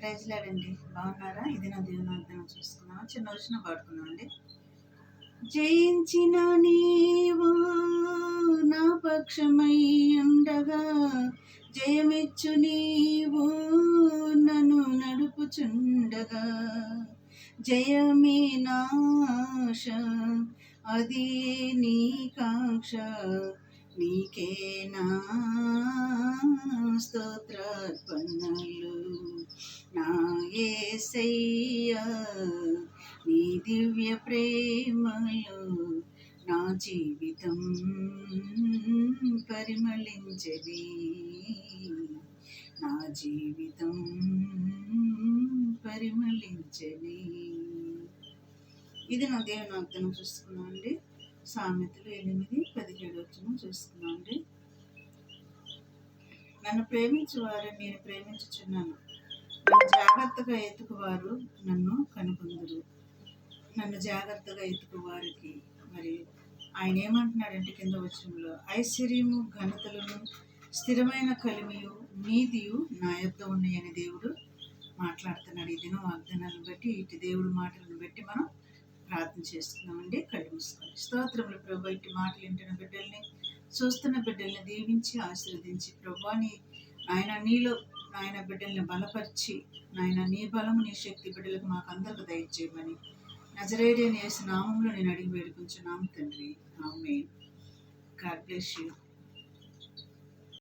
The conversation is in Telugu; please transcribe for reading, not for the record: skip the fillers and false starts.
ప్రైజ్లాడండి. బాగున్నారా? ఇది నా దేవునార్థం చూసుకున్నాం. చిన్న వచ్చిన పాడుకున్నాం అండి. జయించిన నీవు నా పక్షమై ఉండగా, జయమిచ్చు నీవు నన్ను నడుపుచుండగా, జయమే నాశ అది నీ కాంక్ష, నీకే నా స్తోత్రార్పణలు. నా యేసయ్యా నీ దివ్య ప్రేమలో నా జీవితం పరిమళించది, నా జీవితం పరిమళించది. ఇది నా దేవుని వాగ్దానం చూసుకున్నాం అండి. సామెతలు 8:17 చూసుకున్నాం అండి. నన్ను ప్రేమించు వారిని నేను ప్రేమించుచున్నాను, నన్ను జాగ్రత్తగా ఎత్తుకువారు నన్ను కనుకొందురు. నన్ను జాగ్రత్తగా ఎత్తుకువారికి మరి ఆయన ఏమంటున్నాడంటే కింద వచనంలో, ఐశ్వర్యము ఘనతలను స్థిరమైన కలిమియు నీతియు నా యొద్ద ఉన్నాయని దేవుడు మాట్లాడుతున్నాడు. ఈ దినం వాగ్దానాలను బట్టి ఇటు దేవుడి మాటలను బట్టి మనం ప్రార్థన చేసుకున్నామండి. కళ్ళు మూసుకోండి. స్తోత్రములు ప్రభు, ఇటు మాటలు వింటున్న బిడ్డల్ని, చూస్తున్న బిడ్డల్ని దీవించి ఆశీర్వదించి ప్రభు ఆయన నీలో ఆయన బిడ్డల్ని బలపరిచి నాయన నీ బలము నీ శక్తి బిడ్డలకు మాకు అందరికి దయచేయమని నజరేయుడైన యేసు నామములో నేను అడిగి వేడుకుంటున్నాము తండ్రి. ఆమేన్. God bless you.